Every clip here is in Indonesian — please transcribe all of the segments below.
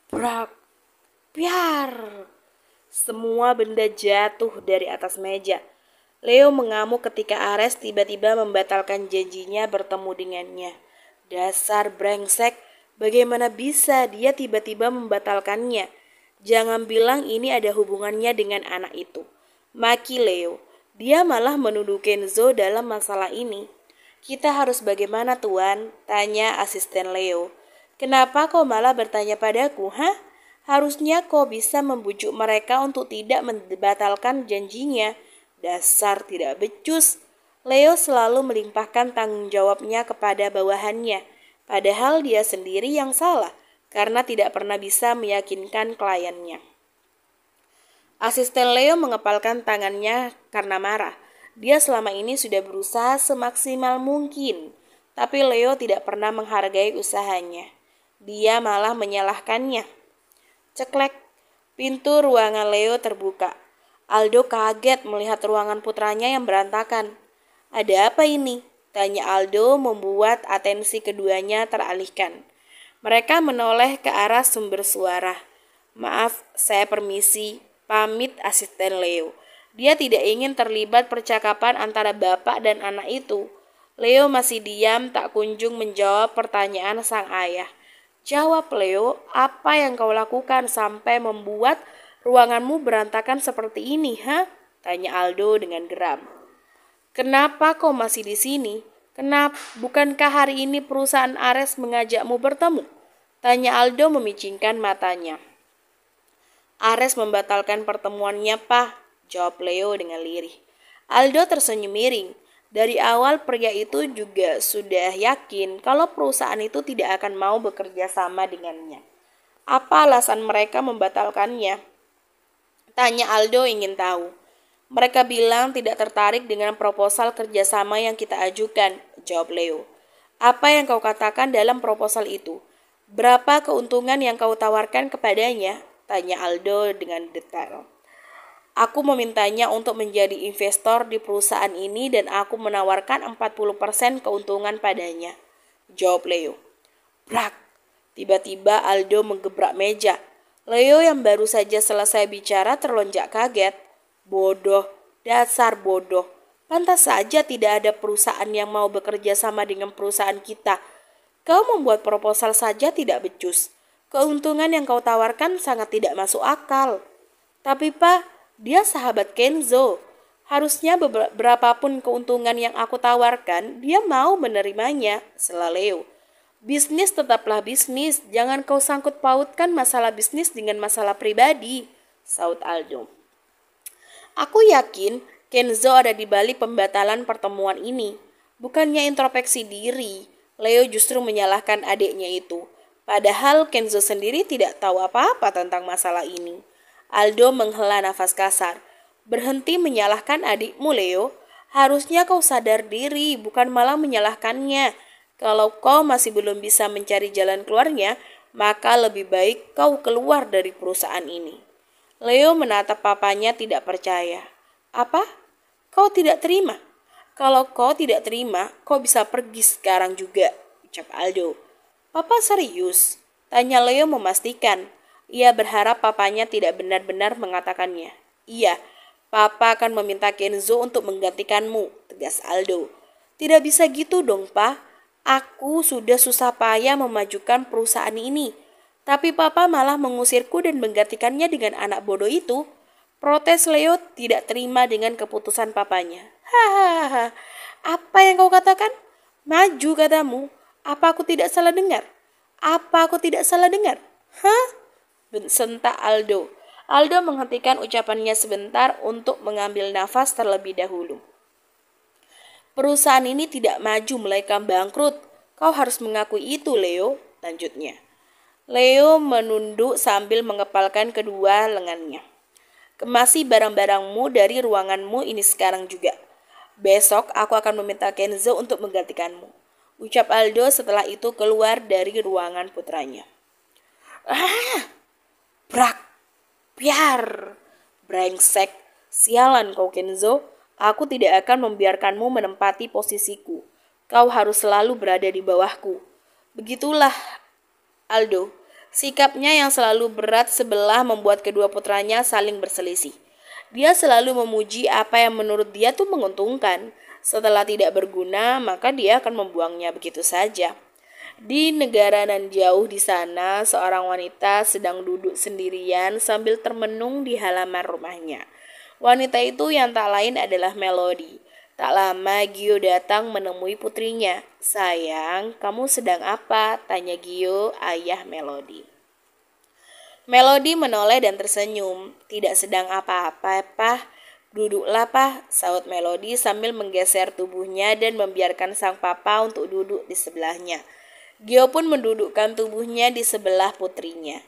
Brak, piar. Semua benda jatuh dari atas meja. Leo mengamuk ketika Ares tiba-tiba membatalkan janjinya bertemu dengannya. Dasar brengsek, bagaimana bisa dia tiba-tiba membatalkannya? Jangan bilang ini ada hubungannya dengan anak itu. Maki Leo, dia malah menuduh Kenzo dalam masalah ini. Kita harus bagaimana tuan? Tanya asisten Leo. Kenapa kau malah bertanya padaku, hah? Harusnya kau bisa membujuk mereka untuk tidak membatalkan janjinya. Dasar tidak becus. Leo selalu melimpahkan tanggung jawabnya kepada bawahannya. Padahal dia sendiri yang salah karena tidak pernah bisa meyakinkan kliennya. Asisten Leo mengepalkan tangannya karena marah. Dia selama ini sudah berusaha semaksimal mungkin, tapi Leo tidak pernah menghargai usahanya. Dia malah menyalahkannya. Ceklek, pintu ruangan Leo terbuka. Aldo kaget melihat ruangan putranya yang berantakan. Ada apa ini? Tanya Aldo membuat atensi keduanya teralihkan. Mereka menoleh ke arah sumber suara. Maaf, saya permisi, pamit asisten Leo. Dia tidak ingin terlibat percakapan antara bapak dan anak itu. Leo masih diam tak kunjung menjawab pertanyaan sang ayah. Jawab Leo, apa yang kau lakukan sampai membuat ruanganmu berantakan seperti ini, ha? Tanya Aldo dengan geram. Kenapa kau masih di sini? Bukankah hari ini perusahaan Ares mengajakmu bertemu? Tanya Aldo memicingkan matanya. Ares membatalkan pertemuannya, Pak, jawab Leo dengan lirih. Aldo tersenyum miring. Dari awal pria itu juga sudah yakin kalau perusahaan itu tidak akan mau bekerja sama dengannya. Apa alasan mereka membatalkannya? Tanya Aldo ingin tahu. Mereka bilang tidak tertarik dengan proposal kerjasama yang kita ajukan, jawab Leo. Apa yang kau katakan dalam proposal itu? Berapa keuntungan yang kau tawarkan kepadanya? Tanya Aldo dengan detail. Aku memintanya untuk menjadi investor di perusahaan ini dan aku menawarkan 40% keuntungan padanya, jawab Leo. Brak! Tiba-tiba Aldo menggebrak meja. Leo yang baru saja selesai bicara terlonjak kaget. Bodoh, dasar bodoh. Pantas saja tidak ada perusahaan yang mau bekerja sama dengan perusahaan kita. Kau membuat proposal saja tidak becus. Keuntungan yang kau tawarkan sangat tidak masuk akal. Tapi Pak, dia sahabat Kenzo. Harusnya berapapun keuntungan yang aku tawarkan, dia mau menerimanya, sela Leo. Bisnis tetaplah bisnis, jangan kau sangkut pautkan masalah bisnis dengan masalah pribadi, saut Aldo. Aku yakin Kenzo ada di balik pembatalan pertemuan ini. Bukannya introspeksi diri, Leo justru menyalahkan adiknya itu. Padahal Kenzo sendiri tidak tahu apa-apa tentang masalah ini. Aldo menghela nafas kasar. Berhenti menyalahkan adikmu, Leo. Harusnya kau sadar diri, bukan malah menyalahkannya. Kalau kau masih belum bisa mencari jalan keluarnya, maka lebih baik kau keluar dari perusahaan ini. Leo menatap papanya tidak percaya. Apa? Kau tidak terima? Kalau kau tidak terima, kau bisa pergi sekarang juga, ucap Aldo. Papa serius? Tanya Leo memastikan. Ia berharap papanya tidak benar-benar mengatakannya. Iya, Papa akan meminta Kenzo untuk menggantikanmu, tegas Aldo. Tidak bisa gitu dong, Pa. Aku sudah susah payah memajukan perusahaan ini. Tapi Papa malah mengusirku dan menggantikannya dengan anak bodoh itu. Protes Leo tidak terima dengan keputusan papanya. Hahaha, apa yang kau katakan? Maju katamu. Apa aku tidak salah dengar? Apa aku tidak salah dengar? Hah? Sentak Aldo. Aldo menghentikan ucapannya sebentar untuk mengambil nafas terlebih dahulu. Perusahaan ini tidak maju melainkan bangkrut. Kau harus mengakui itu, Leo, lanjutnya. Leo menunduk sambil mengepalkan kedua lengannya. Kemasi barang-barangmu dari ruanganmu ini sekarang juga. Besok aku akan meminta Kenzo untuk menggantikanmu, ucap Aldo setelah itu keluar dari ruangan putranya. Brak, piar, brengsek, sialan kau Kenzo. Aku tidak akan membiarkanmu menempati posisiku. Kau harus selalu berada di bawahku. Begitulah Aldo, Sikapnya yang selalu berat sebelah membuat kedua putranya saling berselisih. Dia selalu memuji apa yang menurut dia tuh menguntungkan. Setelah tidak berguna, maka dia akan membuangnya begitu saja. Di negara nan jauh di sana, seorang wanita sedang duduk sendirian sambil termenung di halaman rumahnya. Wanita itu yang tak lain adalah Melody. Tak lama Gio datang menemui putrinya. "Sayang, kamu sedang apa?" tanya Gio, ayah Melody. Melody menoleh dan tersenyum. "Tidak sedang apa-apa, Pah. Duduklah, Pah," saut Melody sambil menggeser tubuhnya dan membiarkan sang papa untuk duduk di sebelahnya. Gio pun mendudukkan tubuhnya di sebelah putrinya.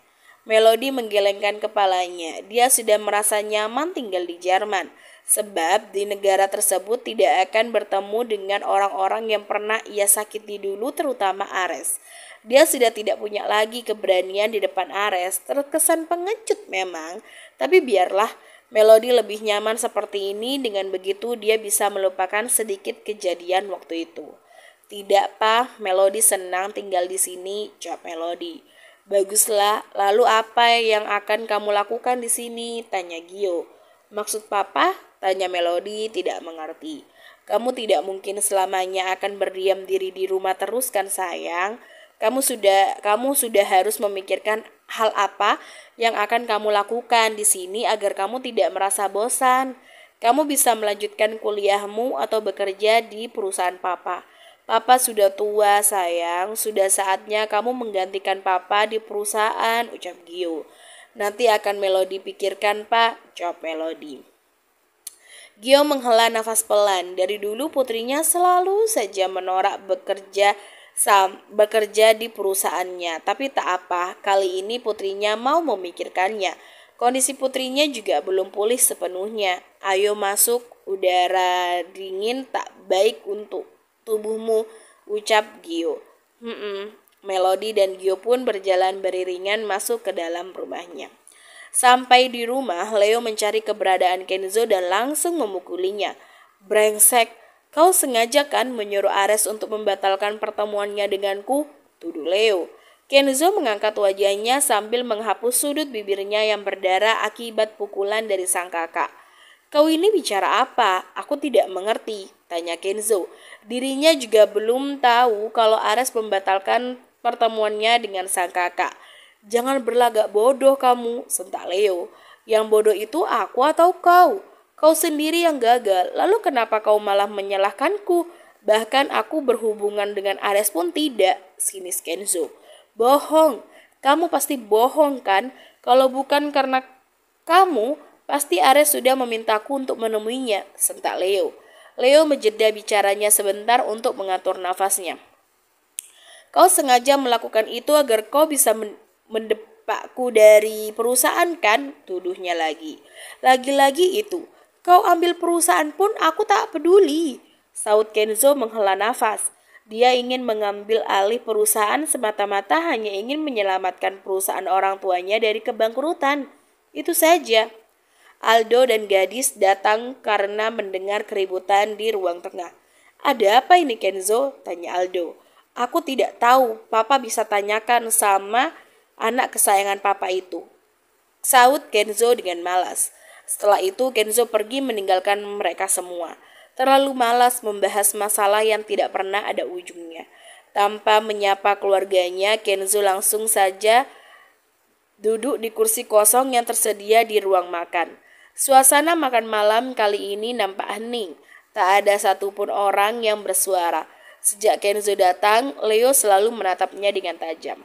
Melody menggelengkan kepalanya. Dia sudah merasa nyaman tinggal di Jerman, sebab di negara tersebut tidak akan bertemu dengan orang-orang yang pernah ia sakiti dulu, terutama Ares. Dia sudah tidak punya lagi keberanian di depan Ares. Terkesan pengecut memang, tapi biarlah. Melody lebih nyaman seperti ini. Dengan begitu dia bisa melupakan sedikit kejadian waktu itu. "Tidak, Pak, Melody senang tinggal di sini," jawab Melody. "Baguslah, lalu apa yang akan kamu lakukan di sini?" tanya Gio. "Maksud Papa?" tanya Melody tidak mengerti. "Kamu tidak mungkin selamanya akan berdiam diri di rumah terus kan sayang? Kamu sudah harus memikirkan hal apa yang akan kamu lakukan di sini agar kamu tidak merasa bosan. Kamu bisa melanjutkan kuliahmu atau bekerja di perusahaan Papa. Papa sudah tua sayang, sudah saatnya kamu menggantikan Papa di perusahaan," ucap Gio. "Nanti akan Melody pikirkan, Pak," jawab Melody. Gio menghela nafas pelan. Dari dulu putrinya selalu saja menolak bekerja di perusahaannya. Tapi tak apa, kali ini putrinya mau memikirkannya. Kondisi putrinya juga belum pulih sepenuhnya. "Ayo masuk, udara dingin tak baik untuk tubuhmu," ucap Gio. Melody dan Gio pun berjalan beriringan masuk ke dalam rumahnya. Sampai di rumah, Leo mencari keberadaan Kenzo dan langsung memukulinya. "Brengsek, kau sengaja kan menyuruh Ares untuk membatalkan pertemuannya denganku?" tuduh Leo. Kenzo mengangkat wajahnya sambil menghapus sudut bibirnya yang berdarah akibat pukulan dari sang kakak. "Kau ini bicara apa? Aku tidak mengerti," tanya Kenzo. Dirinya juga belum tahu kalau Ares membatalkan pertemuannya dengan sang kakak. "Jangan berlagak bodoh kamu," sentak Leo. "Yang bodoh itu aku atau kau? Kau sendiri yang gagal, lalu kenapa kau malah menyalahkanku? Bahkan aku berhubungan dengan Ares pun tidak," sinis Kenzo. "Bohong, kamu pasti bohong kan? Kalau bukan karena kamu, pasti Ares sudah memintaku untuk menemuinya," sentak Leo. Leo menjeda bicaranya sebentar untuk mengatur nafasnya. "Kau sengaja melakukan itu agar kau bisa mendepakku dari perusahaan kan?" tuduhnya lagi. "Lagi-lagi itu, kau ambil perusahaan pun aku tak peduli," saut Kenzo menghela nafas. Dia ingin mengambil alih perusahaan semata-mata hanya ingin menyelamatkan perusahaan orang tuanya dari kebangkrutan. Itu saja. Aldo dan gadis datang karena mendengar keributan di ruang tengah. "Ada apa ini Kenzo?" tanya Aldo. "Aku tidak tahu, Papa bisa tanyakan sama anak kesayangan Papa itu," saut Kenzo dengan malas. Setelah itu Kenzo pergi meninggalkan mereka semua. Terlalu malas membahas masalah yang tidak pernah ada ujungnya. Tanpa menyapa keluarganya, Kenzo langsung saja duduk di kursi kosong yang tersedia di ruang makan. Suasana makan malam kali ini nampak hening. Tak ada satupun orang yang bersuara. Sejak Kenzo datang, Leo selalu menatapnya dengan tajam.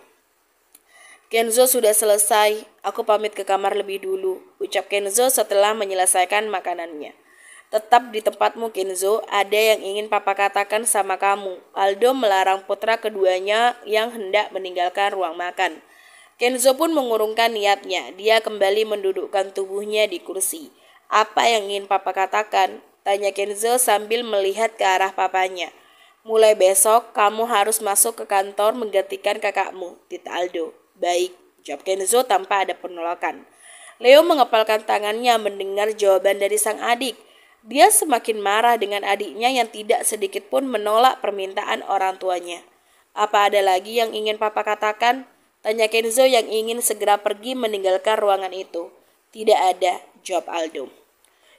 "Kenzo sudah selesai, aku pamit ke kamar lebih dulu," ucap Kenzo setelah menyelesaikan makanannya. "Tetap di tempatmu Kenzo, ada yang ingin Papa katakan sama kamu." Aldo melarang putra keduanya yang hendak meninggalkan ruang makan. Kenzo pun mengurungkan niatnya, dia kembali mendudukkan tubuhnya di kursi. "Apa yang ingin Papa katakan?" tanya Kenzo sambil melihat ke arah papanya. "Mulai besok kamu harus masuk ke kantor menggantikan kakakmu," tita Aldo. "Baik," jawab Kenzo tanpa ada penolakan. Leo mengepalkan tangannya mendengar jawaban dari sang adik. Dia semakin marah dengan adiknya yang tidak sedikit pun menolak permintaan orang tuanya. "Apa ada lagi yang ingin Papa katakan?" Tanya Kenzo yang ingin segera pergi meninggalkan ruangan itu. Tidak ada, jawab Aldo.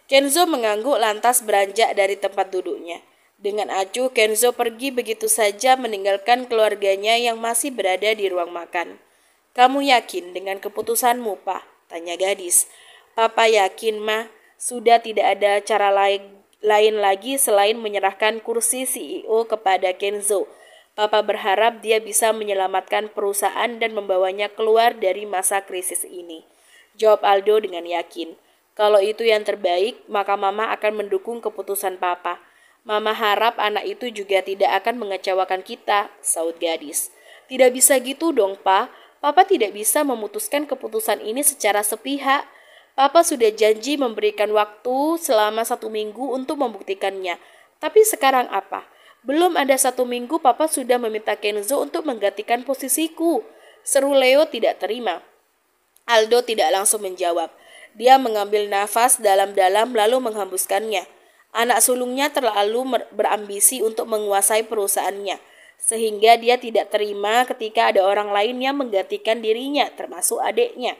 Kenzo mengangguk lantas beranjak dari tempat duduknya. Dengan acuh, Kenzo pergi begitu saja meninggalkan keluarganya yang masih berada di ruang makan. Kamu yakin dengan keputusanmu, Pak? Tanya gadis. Papa yakin, Ma. Sudah tidak ada cara lain lagi selain menyerahkan kursi CEO kepada Kenzo. Papa berharap dia bisa menyelamatkan perusahaan dan membawanya keluar dari masa krisis ini. Jawab Aldo dengan yakin. Kalau itu yang terbaik, maka Mama akan mendukung keputusan Papa. Mama harap anak itu juga tidak akan mengecewakan kita, saut gadis. Tidak bisa gitu dong, Pa. Papa tidak bisa memutuskan keputusan ini secara sepihak. Papa sudah janji memberikan waktu selama 1 minggu untuk membuktikannya. Tapi sekarang apa? Belum ada 1 minggu Papa sudah meminta Kenzo untuk menggantikan posisiku. Seru Leo tidak terima. Aldo tidak langsung menjawab. Dia mengambil nafas dalam-dalam lalu menghembuskannya. Anak sulungnya terlalu berambisi untuk menguasai perusahaannya, sehingga dia tidak terima ketika ada orang lain yang menggantikan dirinya, termasuk adiknya.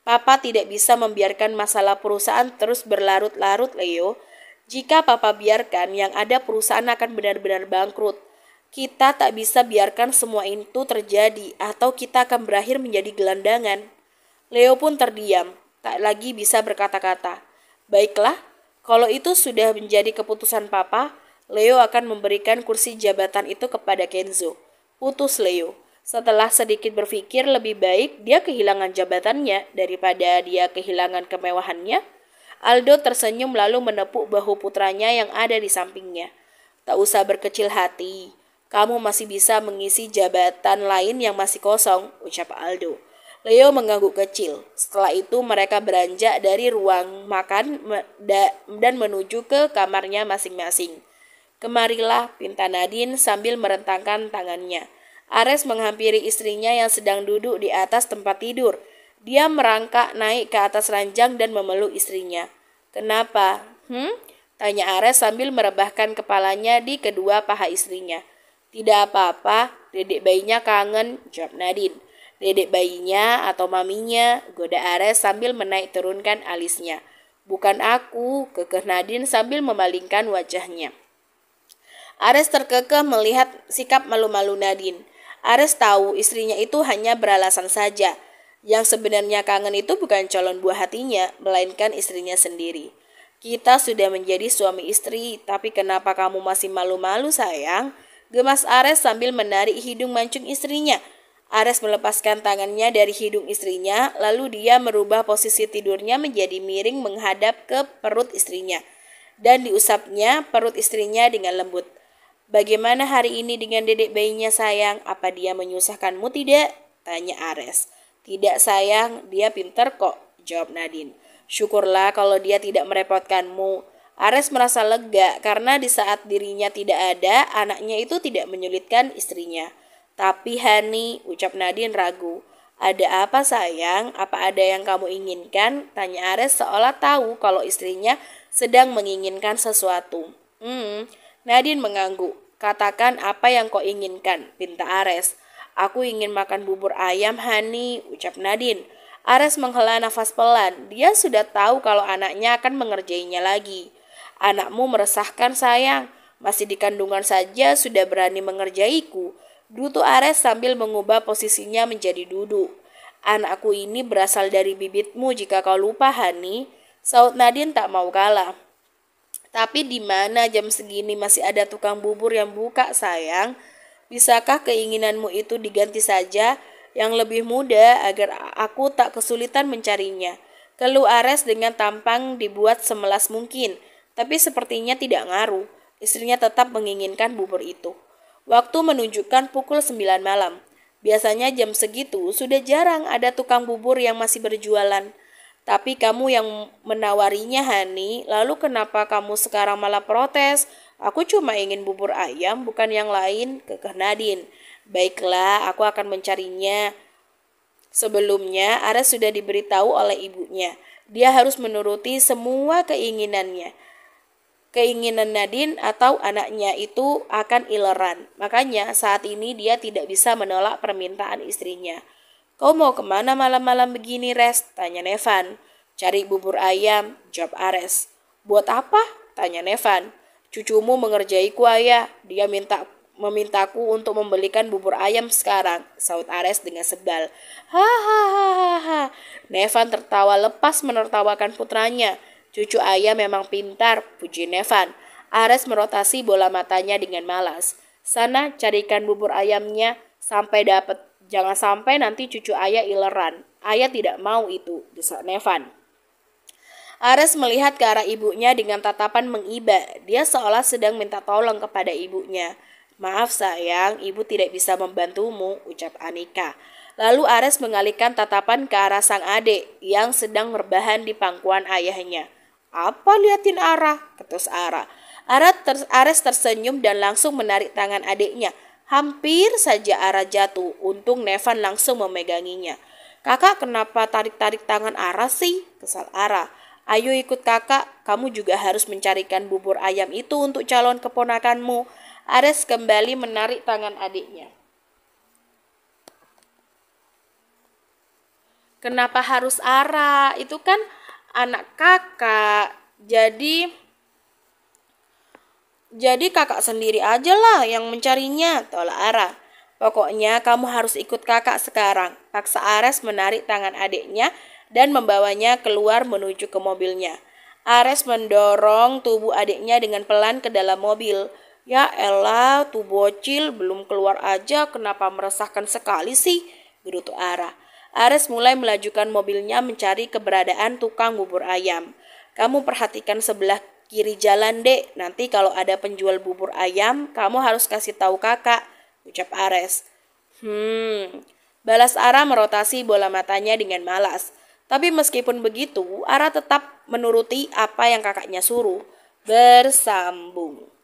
Papa tidak bisa membiarkan masalah perusahaan terus berlarut-larut, Leo. Jika Papa biarkan, yang ada perusahaan akan benar-benar bangkrut. Kita tak bisa biarkan semua itu terjadi, atau kita akan berakhir menjadi gelandangan. Leo pun terdiam, tak lagi bisa berkata-kata. Baiklah, kalau itu sudah menjadi keputusan Papa, Leo akan memberikan kursi jabatan itu kepada Kenzo. Putus Leo. Setelah sedikit berpikir, lebih baik dia kehilangan jabatannya daripada dia kehilangan kemewahannya. Aldo tersenyum lalu menepuk bahu putranya yang ada di sampingnya. Tak usah berkecil hati, kamu masih bisa mengisi jabatan lain yang masih kosong, ucap Aldo. Leo mengangguk kecil. Setelah itu mereka beranjak dari ruang makan dan menuju ke kamarnya masing-masing. Kemarilah, pinta Nadine sambil merentangkan tangannya. Ares menghampiri istrinya yang sedang duduk di atas tempat tidur. Dia merangkak naik ke atas ranjang dan memeluk istrinya. Kenapa? Tanya Ares sambil merebahkan kepalanya di kedua paha istrinya. Tidak apa-apa, dedek bayinya kangen, jawab Nadine. Dedek bayinya atau maminya, goda Ares sambil menaik turunkan alisnya. Bukan aku, kekeh Nadine sambil memalingkan wajahnya. Ares terkekeh melihat sikap malu-malu Nadine. Ares tahu istrinya itu hanya beralasan saja. Yang sebenarnya kangen itu bukan calon buah hatinya, melainkan istrinya sendiri. Kita sudah menjadi suami istri, tapi kenapa kamu masih malu-malu sayang? Gemas Ares sambil menarik hidung mancung istrinya. Ares melepaskan tangannya dari hidung istrinya, lalu dia merubah posisi tidurnya menjadi miring menghadap ke perut istrinya. Dan diusapnya perut istrinya dengan lembut. Bagaimana hari ini dengan dedek bayinya sayang? Apa dia menyusahkanmu tidak? Tanya Ares. Tidak sayang, dia pintar kok, jawab Nadine. Syukurlah kalau dia tidak merepotkanmu. Ares merasa lega karena di saat dirinya tidak ada, anaknya itu tidak menyulitkan istrinya. Tapi Hani, ucap Nadine ragu. Ada apa sayang? Apa ada yang kamu inginkan? Tanya Ares seolah tahu kalau istrinya sedang menginginkan sesuatu. Nadine mengangguk. Katakan apa yang kau inginkan, pinta Ares. Aku ingin makan bubur ayam, Hani, ucap Nadine. Ares menghela nafas pelan. Dia sudah tahu kalau anaknya akan mengerjainya lagi. Anakmu meresahkan sayang. Masih di kandungan saja sudah berani mengerjaiku. Dutu Ares sambil mengubah posisinya menjadi duduk. Anakku ini berasal dari bibitmu jika kau lupa, Hani. Saut Nadine tak mau kalah. Tapi di mana jam segini masih ada tukang bubur yang buka sayang? Bisakah keinginanmu itu diganti saja yang lebih mudah agar aku tak kesulitan mencarinya? Keluh Ares dengan tampang dibuat semelas mungkin, tapi sepertinya tidak ngaruh. Istrinya tetap menginginkan bubur itu. Waktu menunjukkan pukul 9 malam. Biasanya jam segitu sudah jarang ada tukang bubur yang masih berjualan. Tapi kamu yang menawarinya, Hani. Lalu kenapa kamu sekarang malah protes? Aku cuma ingin bubur ayam, bukan yang lain, kekeh Nadine. Baiklah, aku akan mencarinya. Sebelumnya, Ares sudah diberitahu oleh ibunya. Dia harus menuruti semua keinginannya. Keinginan Nadine atau anaknya itu akan ileran. Makanya saat ini dia tidak bisa menolak permintaan istrinya. Kau mau kemana malam-malam begini, Res? Tanya Nevan. Cari bubur ayam, jawab Ares. Buat apa? Tanya Nevan. Cucumu mengerjaiku, ayah. Dia memintaku untuk membelikan bubur ayam sekarang, saut Ares dengan sebal. Hahaha. Nevan tertawa lepas menertawakan putranya. Cucu ayah memang pintar, puji Nevan. Ares merotasi bola matanya dengan malas. Sana carikan bubur ayamnya sampai dapat. Jangan sampai nanti cucu ayah ileran. Ayah tidak mau itu, desak Nevan. Ares melihat ke arah ibunya dengan tatapan mengiba. Dia seolah sedang minta tolong kepada ibunya. Maaf sayang, ibu tidak bisa membantumu, ucap Anika. Lalu Ares mengalihkan tatapan ke arah sang adik yang sedang berbahan di pangkuan ayahnya. Apa liatin Ara? Ketus Ara. Ares tersenyum dan langsung menarik tangan adiknya. Hampir saja Ara jatuh, untung Nevan langsung memeganginya. Kakak kenapa tarik-tarik tangan Ara sih? Kesal Ara. Ayo ikut kakak, kamu juga harus mencarikan bubur ayam itu untuk calon keponakanmu. Ares kembali menarik tangan adiknya. Kenapa harus Ara? Itu kan anak kakak. Jadi kakak sendiri aja lah yang mencarinya, tolak Ara. Pokoknya kamu harus ikut kakak sekarang. Paksa Ares menarik tangan adiknya dan membawanya keluar menuju ke mobilnya. Ares mendorong tubuh adiknya dengan pelan ke dalam mobil. Ya elah, tuh bocil belum keluar aja, kenapa meresahkan sekali sih? Gerutu Ara. Ares mulai melajukan mobilnya mencari keberadaan tukang bubur ayam. Kamu perhatikan sebelah kiri jalan, Dek. Nanti kalau ada penjual bubur ayam, kamu harus kasih tahu kakak, ucap Ares. Balas Ara merotasi bola matanya dengan malas. Tapi meskipun begitu, Ara tetap menuruti apa yang kakaknya suruh. Bersambung.